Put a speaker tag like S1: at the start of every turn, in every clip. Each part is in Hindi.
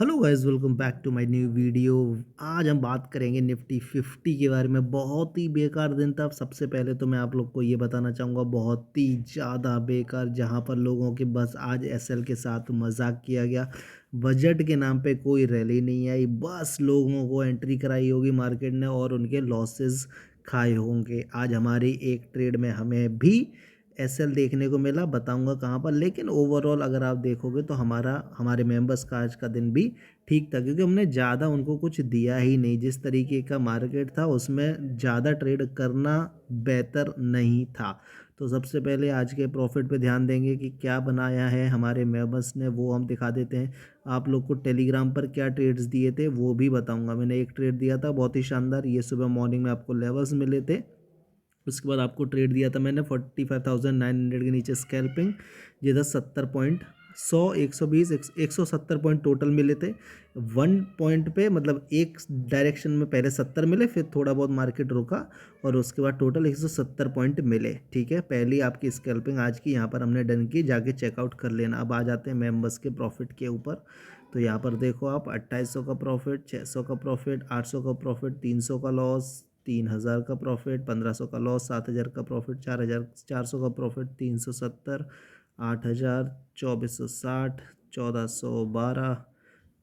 S1: Hello guys, welcome back to my new video. आज हम बात करेंगे निफ्टी 50 के बारे में। बहुत ही बेकार दिन था। सबसे पहले तो मैं आप लोग को ये बताना चाहूँगा, बहुत ही ज़्यादा बेकार, जहाँ पर लोगों के बस आज एसएल के साथ मजाक किया गया। बजट के नाम पे कोई रैली नहीं आई, बस लोगों को एंट्री कराई होगी मार्केट ने और उनके लॉसेस खाए होंगे। आज हमारी एक ट्रेड में हमें भी एसएल देखने को मिला, बताऊंगा कहाँ पर। लेकिन ओवरऑल अगर आप देखोगे तो हमारे मेंबर्स का आज का दिन भी ठीक था, क्योंकि हमने ज़्यादा उनको कुछ दिया ही नहीं। जिस तरीके का मार्केट था उसमें ज़्यादा ट्रेड करना बेहतर नहीं था। तो सबसे पहले आज के प्रॉफिट पे ध्यान देंगे कि क्या बनाया है हमारे मेंबर्स ने, वो हम दिखा देते हैं। आप लोग को टेलीग्राम पर क्या ट्रेड्स दिए थे वो भी बताऊंगा। मैंने एक ट्रेड दिया था बहुत ही शानदार, ये सुबह मॉर्निंग में आपको लेवल्स मिले थे। उसके बाद आपको ट्रेड दिया था मैंने 45,900 के नीचे स्कैल्पिंग, जिधर 70 पॉइंट 100 120 170 पॉइंट टोटल मिले थे। वन पॉइंट पे मतलब एक डायरेक्शन में पहले 70 मिले, फिर थोड़ा बहुत मार्केट रुका और उसके बाद टोटल 170 पॉइंट मिले। ठीक है, पहली आपकी स्कैल्पिंग आज की यहाँ पर हमने डन की, जाके चेकआउट कर लेना। अब आ जाते हैं मेंबर्स के प्रॉफिट के ऊपर। तो यहाँ पर देखो आप, 2800 का प्रॉफिट, 600 का प्रॉफिट, 800 का प्रॉफिट, 300 का लॉस, 3000 का प्रॉफिट, 1500 का लॉस, 7000 का प्रॉफिट, 4400 का प्रॉफिट, 370, 8000, 2460, 1412।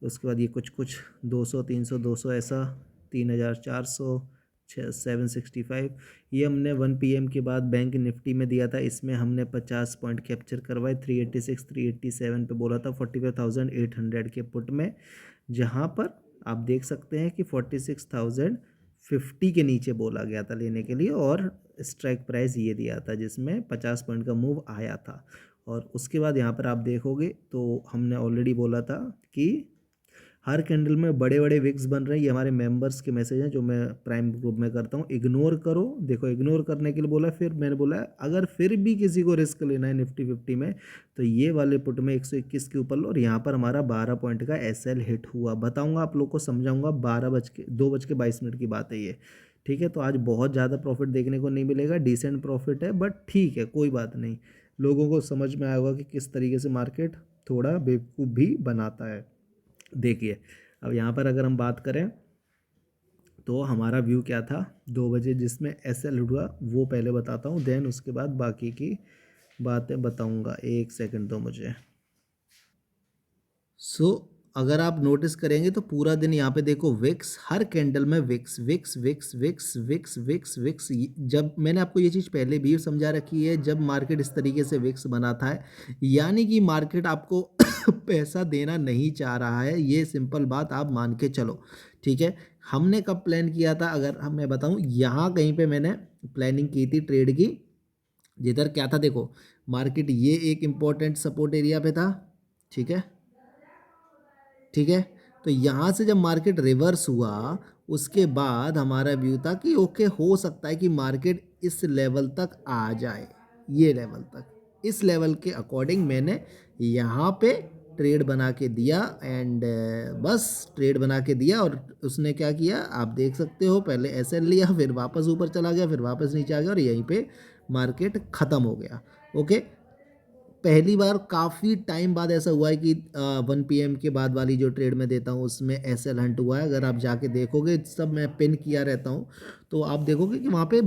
S1: उसके बाद ये कुछ कुछ 200 300 200 ऐसा, 3400, 765। ये हमने 1 PM के बाद बैंक निफ्टी में दिया था। इसमें हमने 50 पॉइंट कैप्चर करवाए। 386 387 पे बोला था 45,800 के पुट में, जहाँ पर आप देख सकते हैं कि 46,050 के नीचे बोला गया था लेने के लिए, और स्ट्राइक प्राइस ये दिया था जिसमें 50 पॉइंट का मूव आया था। और उसके बाद यहाँ पर आप देखोगे तो हमने ऑलरेडी बोला था कि हर कैंडल में बड़े बड़े विक्स बन रहे हैं। ये हमारे मेंबर्स के मैसेज हैं जो मैं प्राइम ग्रुप में करता हूँ। इग्नोर करो, देखो इग्नोर करने के लिए बोला। फिर मैंने बोला अगर फिर भी किसी को रिस्क लेना है निफ्टी 50 में तो ये वाले पुट में 121 के ऊपर लो। और यहाँ पर हमारा 12 पॉइंट का एसएल हिट हुआ, बताऊंगा आप लोग को, समझाऊंगा। 2:22 की बात है ये। ठीक है, तो आज बहुत ज़्यादा प्रॉफिट देखने को नहीं मिलेगा, डिसेंट प्रॉफिट है, बट ठीक है, कोई बात नहीं। लोगों को समझ में आएगा कि किस तरीके से मार्केट थोड़ा बेवकूफ़ भी बनाता है। देखिए, अब यहाँ पर अगर हम बात करें तो हमारा व्यू क्या था 2 बजे जिसमें एसएल हुआ, वो पहले बताता हूँ, देन उसके बाद बाकी की बातें बताऊँगा। एक सेकंड दो मुझे। सो अगर आप नोटिस करेंगे तो पूरा दिन यहाँ पे देखो विक्स, हर कैंडल में wicks wicks wicks wicks wicks wicks wicks. जब मैंने आपको ये चीज़ पहले भी समझा रखी है, जब मार्केट इस तरीके से विक्स बनाता है यानी कि मार्केट आपको पैसा देना नहीं चाह रहा है। ये सिंपल बात आप मान के चलो। ठीक है, हमने कब प्लान किया था अगर मैं बताऊं, यहाँ कहीं पे मैंने प्लानिंग की थी ट्रेड की, जिधर क्या था देखो, मार्केट ये एक इम्पोर्टेंट सपोर्ट एरिया पे था। ठीक है, ठीक है, तो यहाँ से जब मार्केट रिवर्स हुआ उसके बाद हमारा व्यू था कि ओके, हो सकता है कि मार्केट इस लेवल तक आ जाए, ये लेवल तक। इस लेवल के अकॉर्डिंग मैंने यहाँ पे ट्रेड बना के दिया एंड बस ट्रेड बना के दिया। और उसने क्या किया आप देख सकते हो, पहले एसएल लिया, फिर वापस ऊपर चला गया, फिर वापस नीचे आ गया और यहीं पे मार्केट ख़त्म हो गया। ओके, पहली बार काफ़ी टाइम बाद ऐसा हुआ है कि 1 PM के बाद वाली जो ट्रेड में देता हूँ उसमें एसएल हंट हुआ है। अगर आप जाके देखोगे, सब मैं पिन किया रहता हूँ, तो आप देखोगे कि वहाँ पे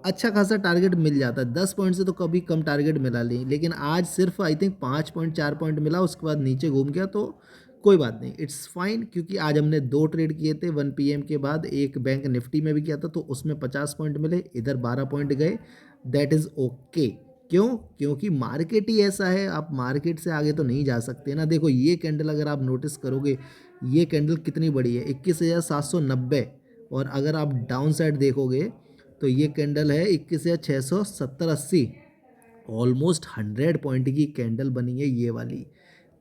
S1: अच्छा खासा टारगेट मिल जाता है। 10 पॉइंट से तो कभी कम टारगेट मिला नहीं, लेकिन आज सिर्फ आई थिंक 5 पॉइंट 4 पॉइंट मिला, उसके बाद नीचे घूम गया। तो कोई बात नहीं, इट्स फाइन, क्योंकि आज हमने 2 ट्रेड किए थे 1 PM के बाद। एक बैंक निफ्टी में भी किया था तो उसमें 50 पॉइंट मिले, इधर 12 पॉइंट गए, दैट इज़ ओके। क्यों? क्योंकि मार्केट ही ऐसा है, आप मार्केट से आगे तो नहीं जा सकते ना। देखो ये कैंडल अगर आप नोटिस करोगे, ये कैंडल कितनी बड़ी है, 21,790। और अगर आप डाउन साइड देखोगे तो ये कैंडल है 21,670-80। ऑलमोस्ट 100 पॉइंट की कैंडल बनी है ये वाली,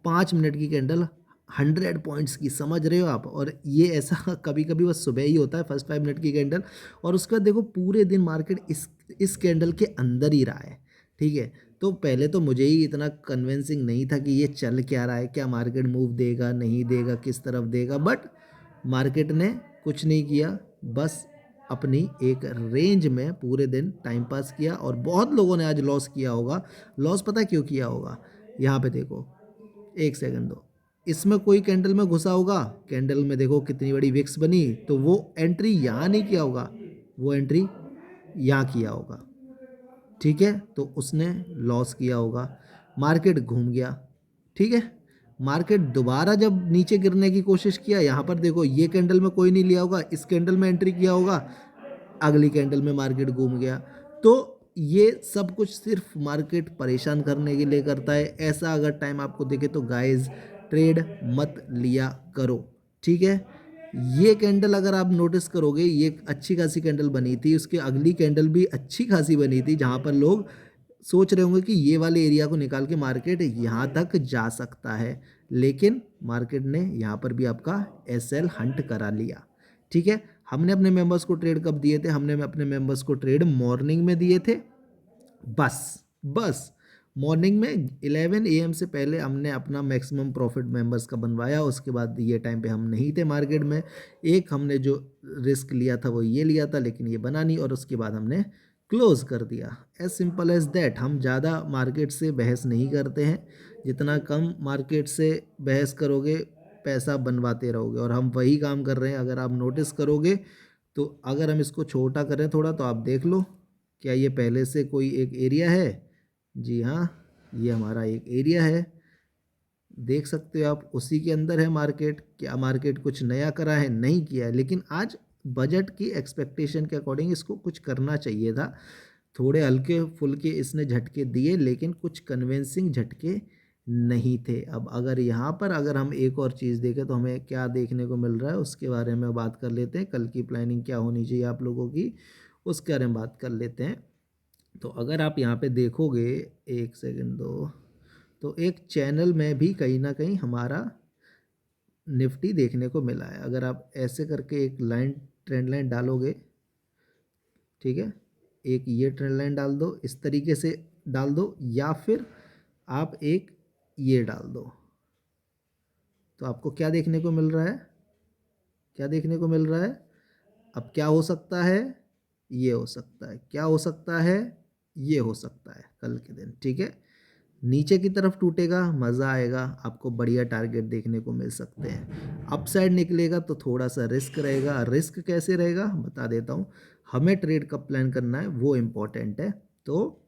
S1: 5 मिनट की कैंडल, 100 पॉइंट्स की, समझ रहे हो आप। और ये ऐसा कभी कभी बस सुबह ही होता है, फर्स्ट 5 मिनट की कैंडल। और उसके बाद देखो पूरे दिन मार्केट इस कैंडल के अंदर ही रहा है। ठीक है, तो पहले तो मुझे ही इतना कन्विंसिंग नहीं था कि ये चल क्या रहा है, क्या मार्केट मूव देगा नहीं देगा, किस तरफ देगा, बट मार्केट ने कुछ नहीं किया, बस अपनी एक रेंज में पूरे दिन टाइम पास किया। और बहुत लोगों ने आज लॉस किया होगा। लॉस पता क्यों किया होगा, यहाँ पे देखो, एक सेकंड दो, इसमें कोई कैंडल में घुसा होगा, कैंडल में देखो कितनी बड़ी विक्स बनी, तो वो एंट्री यहाँ नहीं किया होगा, वो एंट्री यहाँ किया होगा, ठीक है, तो उसने लॉस किया होगा। मार्केट घूम गया, ठीक है, मार्केट दोबारा जब नीचे गिरने की कोशिश किया, यहाँ पर देखो ये कैंडल में कोई नहीं लिया होगा, इस कैंडल में एंट्री किया होगा, अगली कैंडल में मार्केट घूम गया। तो ये सब कुछ सिर्फ मार्केट परेशान करने के लिए करता है। ऐसा अगर टाइम आपको दिखे तो गाइस ट्रेड मत लिया करो, ठीक है। ये कैंडल अगर आप नोटिस करोगे, ये अच्छी खासी कैंडल बनी थी, उसकी अगली कैंडल भी अच्छी खासी बनी थी, जहाँ पर लोग सोच रहे होंगे कि ये वाले एरिया को निकाल के मार्केट यहाँ तक जा सकता है, लेकिन मार्केट ने यहाँ पर भी आपका एसएल हंट करा लिया, ठीक है। हमने अपने मेंबर्स को ट्रेड कब दिए थे? हमने अपने मेंबर्स को ट्रेड मॉर्निंग में दिए थे, बस बस मॉर्निंग में 11 AM से पहले हमने अपना मैक्सिमम प्रॉफिट मेंबर्स का बनवाया। उसके बाद ये टाइम पे हम नहीं थे मार्केट में, एक हमने जो रिस्क लिया था वो ये लिया था, लेकिन ये बना नहीं, और उसके बाद हमने क्लोज कर दिया। As simple as that. हम ज़्यादा मार्केट से बहस नहीं करते हैं, जितना कम मार्केट से बहस करोगे पैसा बनवाते रहोगे, और हम वही काम कर रहे हैं। अगर आप नोटिस करोगे तो अगर हम इसको छोटा करें थोड़ा, तो आप देख लो, क्या ये पहले से कोई एक एरिया है? जी हाँ, ये हमारा एक एरिया है, देख सकते हो आप, उसी के अंदर है मार्केट। क्या मार्केट कुछ नया करा है? नहीं किया है, लेकिन आज बजट की एक्सपेक्टेशन के अकॉर्डिंग इसको कुछ करना चाहिए था। थोड़े हल्के फुल्के इसने झटके दिए, लेकिन कुछ कन्विंसिंग झटके नहीं थे। अब अगर यहाँ पर अगर हम एक और चीज़ देखें तो हमें क्या देखने को मिल रहा है, उसके बारे में बात कर लेते हैं। कल की प्लानिंग क्या होनी चाहिए आप लोगों की, उसके बारे में बात कर लेते हैं। तो अगर आप यहाँ पे देखोगे, एक सेकंड दो, तो एक चैनल में भी कहीं ना कहीं हमारा निफ्टी देखने को मिला है। अगर आप ऐसे करके एक लाइन, ट्रेंड लाइन डालोगे, ठीक है, एक ये ट्रेंड लाइन डाल दो, इस तरीके से डाल दो, या फिर आप एक ये डाल दो, तो आपको क्या देखने को मिल रहा है? क्या देखने को मिल रहा है? अब क्या हो सकता है? ये हो सकता है। क्या हो सकता है? ये हो सकता है कल के दिन, ठीक है। नीचे की तरफ टूटेगा, मज़ा आएगा, आपको बढ़िया टारगेट देखने को मिल सकते हैं। अप साइड निकलेगा तो थोड़ा सा रिस्क रहेगा। रिस्क कैसे रहेगा बता देता हूँ। हमें ट्रेड कब प्लान करना है वो इम्पोर्टेंट है। तो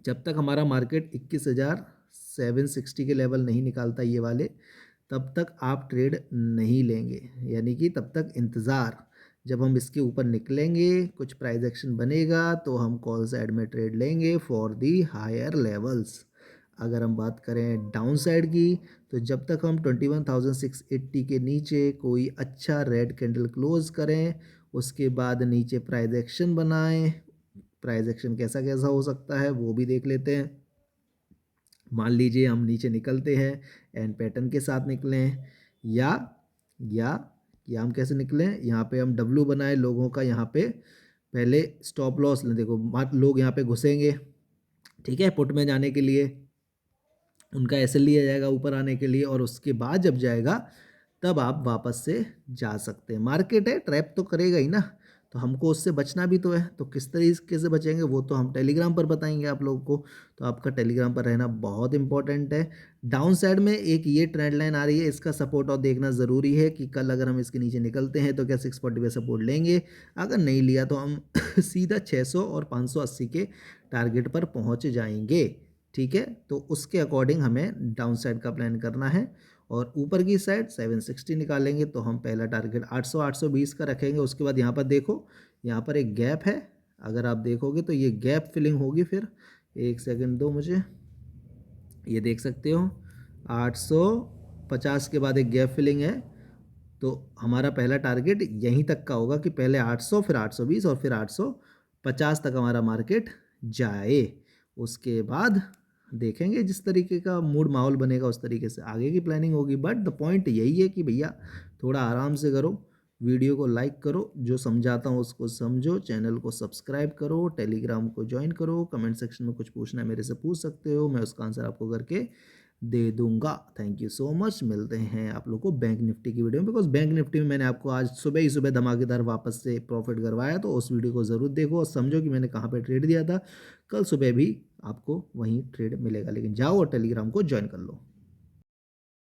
S1: जब तक हमारा मार्केट 21,760 के लेवल नहीं निकालता ये वाले, तब तक आप ट्रेड नहीं लेंगे, यानी कि तब तक इंतज़ार। जब हम इसके ऊपर निकलेंगे, कुछ प्राइस एक्शन बनेगा, तो हम कॉल साइड में ट्रेड लेंगे फॉर दी हायर लेवल्स। अगर हम बात करें डाउन साइड की, तो जब तक हम 21,680 के नीचे कोई अच्छा रेड कैंडल क्लोज करें, उसके बाद नीचे प्राइस एक्शन बनाएं। प्राइस एक्शन कैसा कैसा हो सकता है वो भी देख लेते हैं। मान लीजिए हम नीचे निकलते हैं, एंड पैटर्न के साथ निकलें, या या या हम कैसे निकलें, यहाँ पे हम डब्लू बनाए लोगों का, यहाँ पे पहले स्टॉप लॉस लें। देखो लोग यहाँ पे घुसेंगे, ठीक है, पुट में जाने के लिए, उनका ऐसे लिया जाएगा ऊपर आने के लिए, और उसके बाद जब जाएगा तब आप वापस से जा सकते हैं। मार्केट है, ट्रैप तो करेगा ही ना, तो हमको उससे बचना भी तो है। तो किस तरीके से बचेंगे वो तो हम टेलीग्राम पर बताएंगे आप लोगों को, तो आपका टेलीग्राम पर रहना बहुत इंपॉर्टेंट है। डाउन साइड में एक ये ट्रेंड लाइन आ रही है, इसका सपोर्ट और देखना ज़रूरी है कि कल अगर हम इसके नीचे निकलते हैं तो क्या 640 पे सपोर्ट लेंगे। अगर नहीं लिया तो हम सीधा 600 और 580 के टारगेट पर पहुँच जाएंगे, ठीक है। तो उसके अकॉर्डिंग हमें डाउन साइड का प्लान करना है, और ऊपर की साइड 760 निकालेंगे, तो हम पहला टारगेट 800 820 का रखेंगे। उसके बाद यहाँ पर देखो, यहाँ पर एक गैप है, अगर आप देखोगे तो ये गैप फिलिंग होगी। फिर एक सेकंड दो मुझे, ये देख सकते हो 850 के बाद एक गैप फिलिंग है, तो हमारा पहला टारगेट यहीं तक का होगा कि पहले 800, फिर 820 और फिर 850 तक हमारा मार्केट जाए। उसके बाद देखेंगे जिस तरीके का मूड माहौल बनेगा उस तरीके से आगे की प्लानिंग होगी। बट द पॉइंट यही है कि भैया थोड़ा आराम से करो, वीडियो को लाइक करो, जो समझाता हूँ उसको समझो, चैनल को सब्सक्राइब करो, टेलीग्राम को ज्वाइन करो। कमेंट सेक्शन में कुछ पूछना है मेरे से पूछ सकते हो, मैं उसका आंसर आपको करके दे दूंगा। Thank you so much. मिलते हैं आप लोग को बैंक निफ्टी की वीडियो में, बिकॉज बैंक निफ्टी में मैंने आपको आज सुबह ही सुबह धमाकेदार वापस से प्रॉफिट करवाया, तो उस वीडियो को ज़रूर देखो और समझो कि मैंने कहाँ पे ट्रेड दिया था। कल सुबह भी आपको वहीं ट्रेड मिलेगा, लेकिन जाओ और टेलीग्राम को ज्वाइन कर लो।